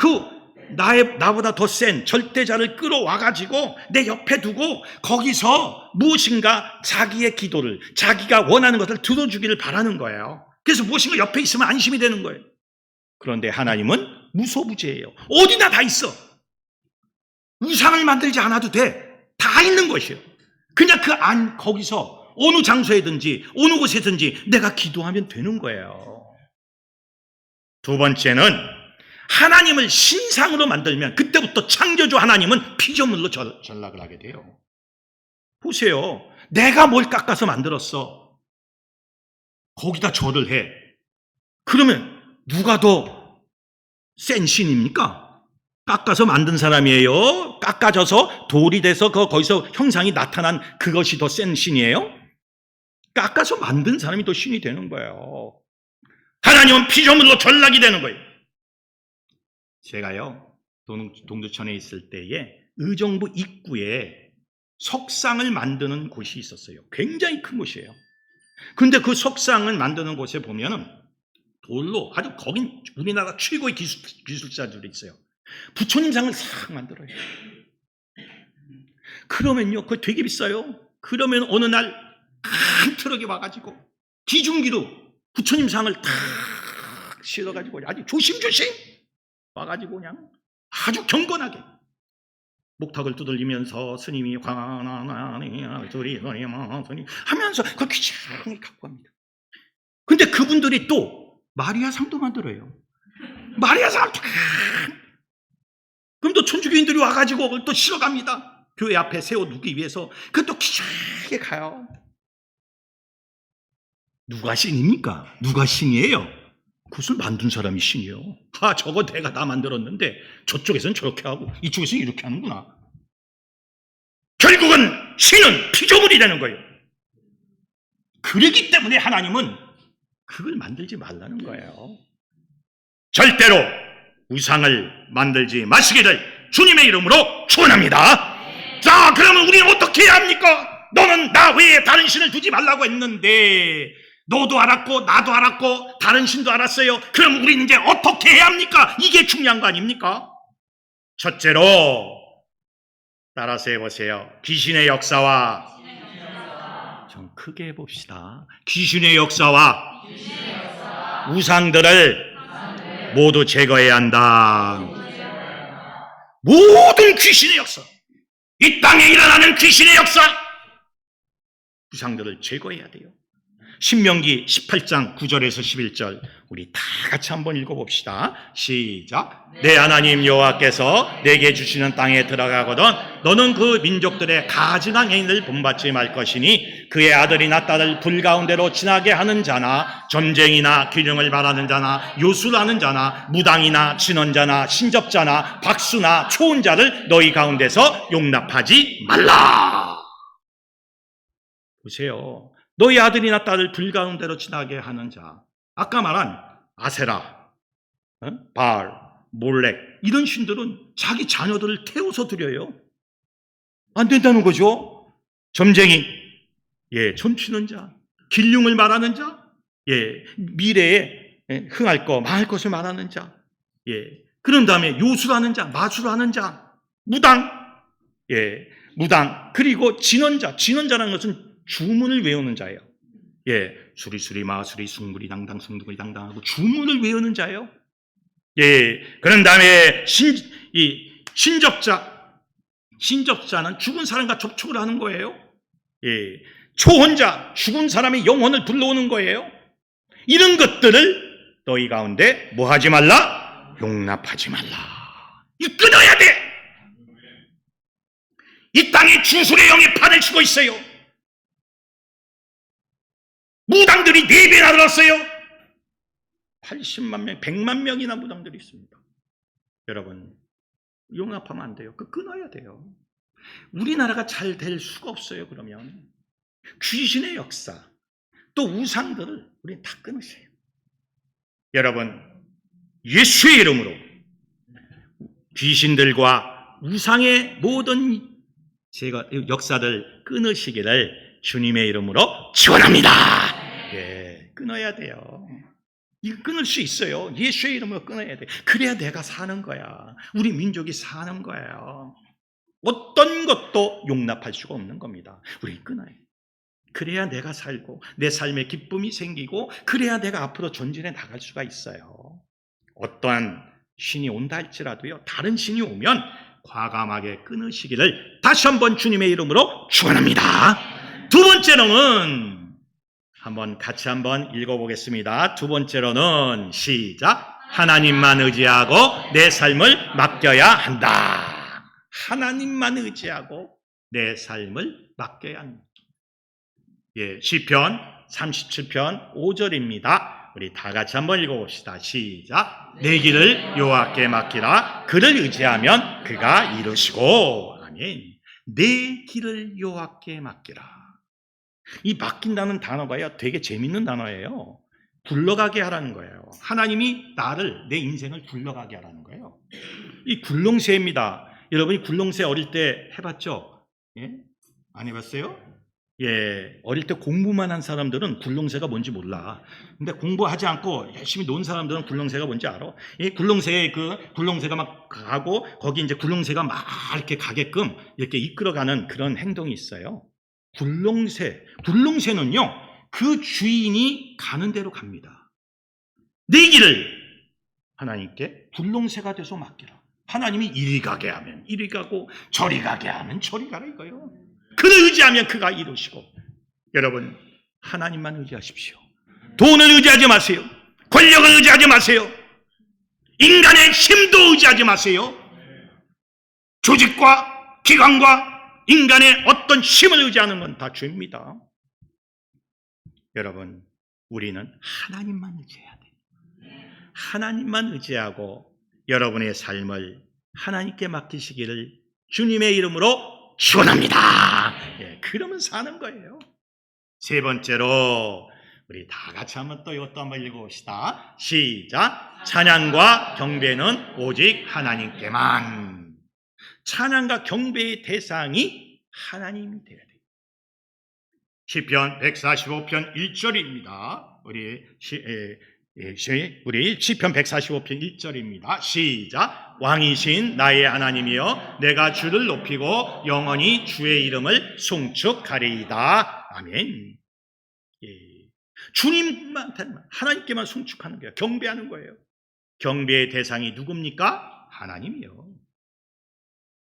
나보다 더 센 절대자를 끌어와가지고 내 옆에 두고 거기서 무엇인가 자기의 기도를, 자기가 원하는 것을 들어주기를 바라는 거예요. 그래서 무엇인가 옆에 있으면 안심이 되는 거예요. 그런데 하나님은 무소부재예요. 어디나 다 있어. 우상을 만들지 않아도 돼. 다 있는 것이에요. 그냥 거기서 어느 장소에든지 어느 곳에든지 내가 기도하면 되는 거예요. 2번째는 하나님을 신상으로 만들면 그때부터 창조주 하나님은 피조물로 전락을 하게 돼요. 보세요. 내가 뭘 깎아서 만들었어. 거기다 절을 해. 그러면 누가 더 센 신입니까? 깎아서 만든 사람이에요? 깎아져서 돌이 돼서 거기서 형상이 나타난 그것이 더 센 신이에요? 깎아서 만든 사람이 더 신이 되는 거예요. 하나님은 피조물로 전락이 되는 거예요. 제가요, 동두천에 있을 때에 의정부 입구에 석상을 만드는 곳이 있었어요. 굉장히 큰 곳이에요. 근데 그 석상을 만드는 곳에 보면은 돌로 아주 거긴 우리나라 최고의 기술자들이 있어요. 부처님상을 싹 만들어요. 그러면요, 그거 되게 비싸요. 그러면 어느 날 큰 트럭이 와가지고 기중기로 부처님상을 탁 실어가지고 아주 조심조심 와가지고 그냥 아주 경건하게 목탁을 두들리면서 스님이 화나나니 소리 하면서 그걸 귀찮게 갖고 갑니다. 근데 그분들이 또 마리아상도 만들어요. 마리아상 탁! 그럼 또 천주교인들이 와가지고 또 실어갑니다. 교회 앞에 세워두기 위해서. 그것도 귀찮게 가요. 누가 신입니까? 누가 신이에요? 그것을 만든 사람이 신이요. 저거 내가 다 만들었는데 저쪽에서는 저렇게 하고 이쪽에서는 이렇게 하는구나. 결국은 신은 피조물이 되는 거예요. 그러기 때문에 하나님은 그걸 만들지 말라는 거예요. 절대로 우상을 만들지 마시기를 주님의 이름으로 축원합니다. 자, 그러면 우리는 어떻게 해야 합니까? 너는 나 외에 다른 신을 두지 말라고 했는데 너도 알았고 나도 알았고 다른 신도 알았어요. 그럼 우리는 이제 어떻게 해야 합니까? 이게 중요한 거 아닙니까? 첫째로 따라서 해보세요. 귀신의 역사와 좀 크게 해봅시다. 귀신의 역사와 우상들을 모두 제거해야 한다. 모든 귀신의 역사, 이 땅에 일어나는 귀신의 역사, 우상들을 제거해야 돼요. 신명기 18장 9절에서 11절 우리 다 같이 한번 읽어봅시다. 시작. 내 하나님 여호와께서 내게 주시는 땅에 들어가거든 너는 그 민족들의 가증한 행위를 본받지 말 것이니 그의 아들이나 딸을 불 가운데로 지나게 하는 자나 점쟁이나 기령을 말하는 자나 요술하는 자나 무당이나 진언자나 신접자나 박수나 초혼자를 너희 가운데서 용납하지 말라. 보세요. 너희 아들이나 딸을 불 가운데로 지나게 하는 자, 아까 말한 아세라, 바알, 몰렉 이런 신들은 자기 자녀들을 태워서 드려요. 안 된다는 거죠. 점쟁이, 점치는 자, 길흉을 말하는 자, 미래에 흥할 거, 망할 것을 말하는 자, 그런 다음에 요술하는 자, 마술하는 자, 무당, 그리고 진언자라는 것은 주문을 외우는 자예요. 수리수리 마수리 숭구리 당당 숭두구리 당당하고 주문을 외우는 자예요. 그런 다음에 신접자는 죽은 사람과 접촉을 하는 거예요. 초혼자, 죽은 사람의 영혼을 불러오는 거예요. 이런 것들을 너희 가운데 뭐 하지 말라? 용납하지 말라. 이 끊어야 돼. 이 땅에 주술의 영이 판을 치고 있어요. 무당들이 4배나 늘었어요. 80만 명, 100만 명이나 무당들이 있습니다. 여러분, 용납하면 안 돼요. 끊어야 돼요. 우리나라가 잘 될 수가 없어요. 그러면 귀신의 역사, 또 우상들을 우리는 다 끊으세요. 여러분, 예수의 이름으로 귀신들과 우상의 모든 역사들 끊으시기를 주님의 이름으로 축원합니다. 끊어야 돼요. 이거 끊을 수 있어요. 예수의 이름으로 끊어야 돼. 그래야 내가 사는 거야. 우리 민족이 사는 거예요. 어떤 것도 용납할 수가 없는 겁니다. 우리 끊어야 돼. 그래야 내가 살고 내 삶에 기쁨이 생기고 그래야 내가 앞으로 전진해 나갈 수가 있어요. 어떠한 신이 온다 할지라도요, 다른 신이 오면 과감하게 끊으시기를 다시 한번 주님의 이름으로 축원합니다. 두 번째로는 같이 한번 읽어보겠습니다. 두 번째로는 시작. 하나님만 의지하고 내 삶을 맡겨야 한다. 하나님만 의지하고 내 삶을 맡겨야 한다. 시편 37편 5절입니다. 우리 다 같이 한번 읽어봅시다. 시작. 내 길을 여호와께 맡기라. 그를 의지하면 그가 이루시고. 아멘. 내 길을 여호와께 맡기라. 이 맡긴다는 단어가요 되게 재밌는 단어예요. 굴러가게 하라는 거예요. 하나님이 나를, 내 인생을 굴러가게 하라는 거예요. 이 굴렁쇠입니다. 여러분이 굴렁쇠 어릴 때 해봤죠? 예? 안 해봤어요? 예, 어릴 때 공부만 한 사람들은 굴렁쇠가 뭔지 몰라. 근데 공부하지 않고 열심히 논 사람들은 굴렁쇠가 뭔지 알아. 이 굴렁쇠가 막 가고 거기 이제 굴렁쇠가 막 이렇게 가게끔 이렇게 이끌어가는 그런 행동이 있어요. 굴렁쇠는요, 그 주인이 가는 대로 갑니다. 내 길을 하나님께 굴렁쇠가 돼서 맡기라. 하나님이 이리 가게 하면 이리 가고 저리 가게 하면 저리 가라 이거예요. 그를 의지하면 그가 이루시고. 여러분, 하나님만 의지하십시오. 돈을 의지하지 마세요. 권력을 의지하지 마세요. 인간의 힘도 의지하지 마세요. 조직과 기관과 인간의 어떤 힘을 의지하는 건 다 죄입니다. 여러분, 우리는 하나님만 의지해야 돼요. 하나님만 의지하고 여러분의 삶을 하나님께 맡기시기를 주님의 이름으로 축원합니다. 예, 그러면 사는 거예요. 세 번째로 우리 다 같이 한번 또 이것도 한번 읽어봅시다. 시작. 찬양과 경배는 오직 하나님께만. 찬양과 경배의 대상이 하나님이 되어야 돼요. 시편 145편 1절입니다. 우리 시편 145편 1절입니다. 시작. 왕이신 나의 하나님이여 내가 주를 높이고 영원히 주의 이름을 송축하리이다. 아멘. 예. 주님한테 하나님께만 송축하는 거예요. 경배하는 거예요. 경배의 대상이 누굽니까? 하나님이요.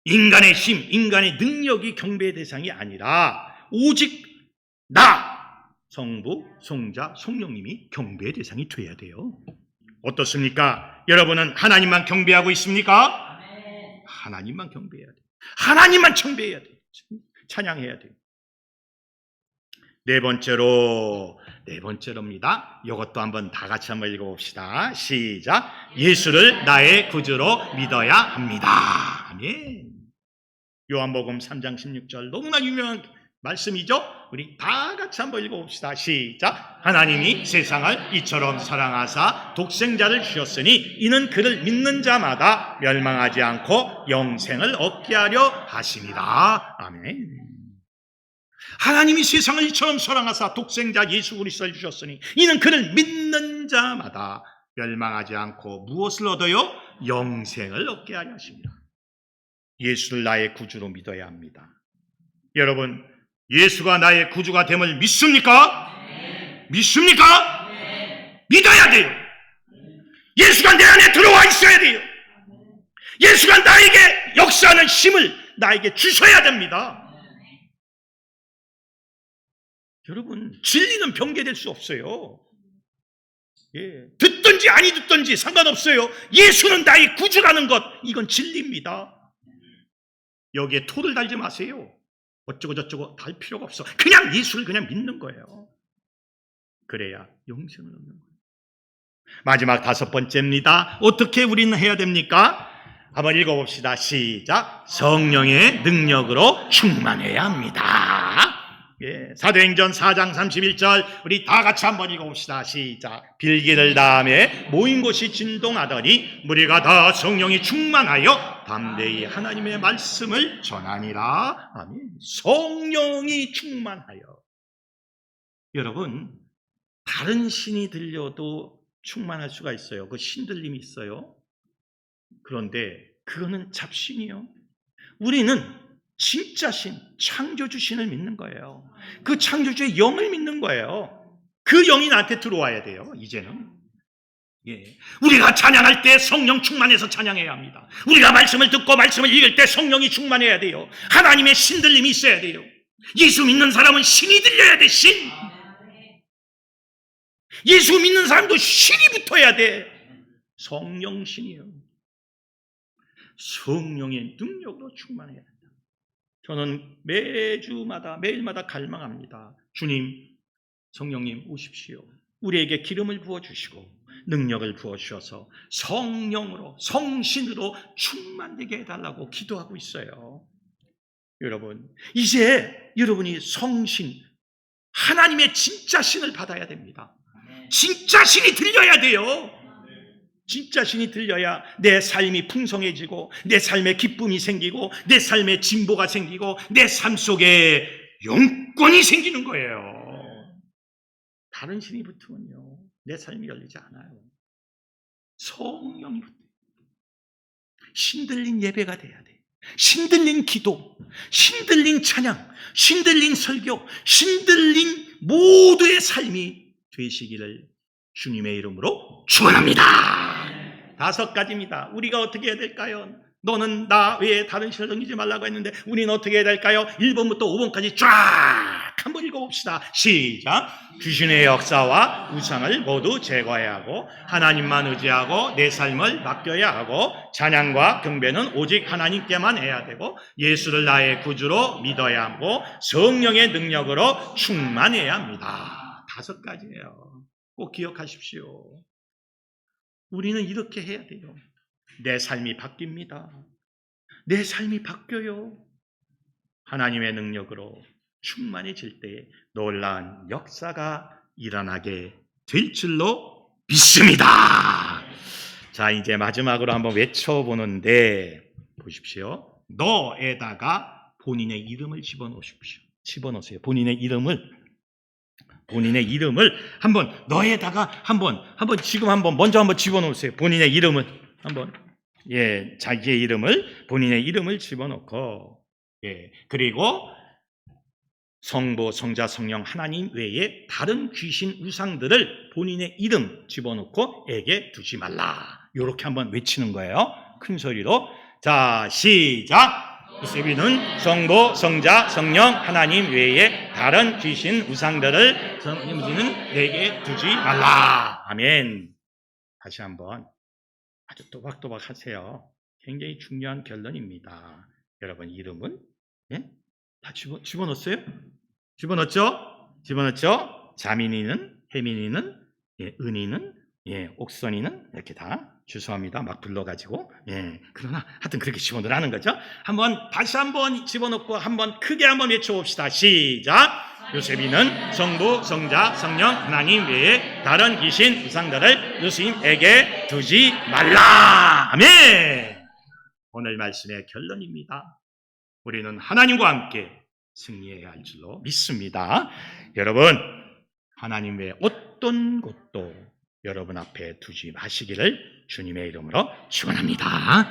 인간의 힘, 인간의 능력이 경배의 대상이 아니라 오직 나, 성부, 성자, 성령님이 경배의 대상이 돼야 돼요. 어떻습니까? 여러분은 하나님만 경배하고 있습니까? 하나님만 경배해야 돼요. 하나님만 경배해야 돼요. 찬양해야 돼요. 네 번째로입니다. 이것도 한번 다 같이 한번 읽어봅시다. 시작. 예수를 나의 구주로 믿어야 합니다. 아멘. 요한복음 3장 16절 너무나 유명한 말씀이죠? 우리 다 같이 한번 읽어봅시다. 시작. 하나님이 세상을 이처럼 사랑하사 독생자를 주셨으니 이는 그를 믿는 자마다 멸망하지 않고 영생을 얻게 하려 하심이라. 아멘. 하나님이 세상을 이처럼 사랑하사 독생자 예수 그리스도를 주셨으니 이는 그를 믿는 자마다 멸망하지 않고 무엇을 얻어요? 영생을 얻게 하려 하십니다. 예수를 나의 구주로 믿어야 합니다. 여러분, 예수가 나의 구주가 됨을 믿습니까? 네. 믿습니까? 네. 믿어야 돼요. 예수가 내 안에 들어와 있어야 돼요. 예수가 나에게 역사하는 힘을 나에게 주셔야 됩니다. 여러분, 진리는 변개될 수 없어요. 예, 듣든지 아니 듣든지 상관없어요. 예수는 나의 구주라는 것, 이건 진리입니다. 여기에 토를 달지 마세요. 어쩌고 저쩌고 달 필요가 없어. 그냥 예수를 그냥 믿는 거예요. 그래야 영생을 얻는 거예요. 마지막 5번째입니다. 어떻게 우리는 해야 됩니까? 한번 읽어봅시다. 시작. 성령의 능력으로 충만해야 합니다. 예, 사도행전 4장 31절 우리 다 같이 한번 읽어봅시다. 시작. 빌기를 다음에 모인 곳이 진동하더니 무리가 다 성령이 충만하여 담대히 하나님의 말씀을 전하니라. 아멘. 성령이 충만하여. 여러분, 다른 신이 들려도 충만할 수가 있어요. 그 신들림이 있어요. 그런데 그거는 잡신이요. 우리는 진짜 신, 창조주 신을 믿는 거예요. 그 창조주의 영을 믿는 거예요. 그 영이 나한테 들어와야 돼요. 이제는. 예. 우리가 찬양할 때 성령 충만해서 찬양해야 합니다. 우리가 말씀을 듣고 말씀을 읽을 때 성령이 충만해야 돼요. 하나님의 신들림이 있어야 돼요. 예수 믿는 사람은 신이 들려야 돼. 신. 예수 믿는 사람도 신이 붙어야 돼. 성령 신이요. 성령의 능력으로 충만해야 된다. 저는 매일마다 갈망합니다. 주님, 성령님 오십시오. 우리에게 기름을 부어주시고 능력을 부어주셔서 성령으로 성신으로 충만되게 해달라고 기도하고 있어요. 여러분, 이제 여러분이 성신, 하나님의 진짜 신을 받아야 됩니다. 진짜 신이 들려야 돼요. 진짜 신이 들려야 내 삶이 풍성해지고 내 삶에 기쁨이 생기고 내 삶에 진보가 생기고 내 삶 속에 영권이 생기는 거예요. 다른 신이 붙으면요, 내 삶이 열리지 않아요. 성령이 붙어요. 신들린 예배가 돼야 돼. 신들린 기도, 신들린 찬양, 신들린 설교, 신들린 모두의 삶이 되시기를 주님의 이름으로 축원합니다. 5가지입니다. 우리가 어떻게 해야 될까요? 너는 나 외에 다른 신을 섬기지 말라고 했는데 우리는 어떻게 해야 될까요? 1번부터 5번까지 쫙 한번 읽어봅시다. 시작. 귀신의 역사와 우상을 모두 제거해야 하고 하나님만 의지하고 내 삶을 맡겨야 하고 찬양과 경배는 오직 하나님께만 해야 되고 예수를 나의 구주로 믿어야 하고 성령의 능력으로 충만해야 합니다. 5가지예요. 꼭 기억하십시오. 우리는 이렇게 해야 돼요. 내 삶이 바뀝니다. 내 삶이 바뀌어요. 하나님의 능력으로 충만해질 때 놀라운 역사가 일어나게 될 줄로 믿습니다. 자, 이제 마지막으로 한번 외쳐보는데 보십시오. 너에다가 본인의 이름을 집어넣으세요. 본인의 이름을 한번 너에다가 지금 먼저 한번 집어넣으세요. 본인의 이름을 한번, 자기의 이름을, 본인의 이름을 집어넣고, 그리고 성부, 성자, 성령 하나님 외에 다른 귀신 우상들을 본인의 이름 집어넣고 에게 두지 말라. 이렇게 한번 외치는 거예요. 큰 소리로. 자, 시작. 요셉이는 성부, 성자, 성령 하나님 외에 다른 귀신 우상들을 성님지는 내게 두지 말라. 아멘. 다시 한번 아주 또박또박 하세요. 굉장히 중요한 결론입니다. 여러분, 이름은 다 집어넣었어요? 집어넣었죠? 자민이는, 혜민이는, 은이는, 옥선이는 이렇게 다 죄송합니다. 막 불러가지고. 그러나 하여튼 그렇게 집어넣으라는 거죠. 다시 한번 집어넣고 크게 한번 외쳐봅시다. 시작. 요셉이는 성부, 성자, 성령 하나님 외에 다른 귀신 우상들을 예수님에게 두지 말라. 아멘. 오늘 말씀의 결론입니다. 우리는 하나님과 함께 승리해야 할 줄로 믿습니다. 여러분, 하나님 외에 어떤 것도 여러분 앞에 두지 마시기를 주님의 이름으로 축원합니다.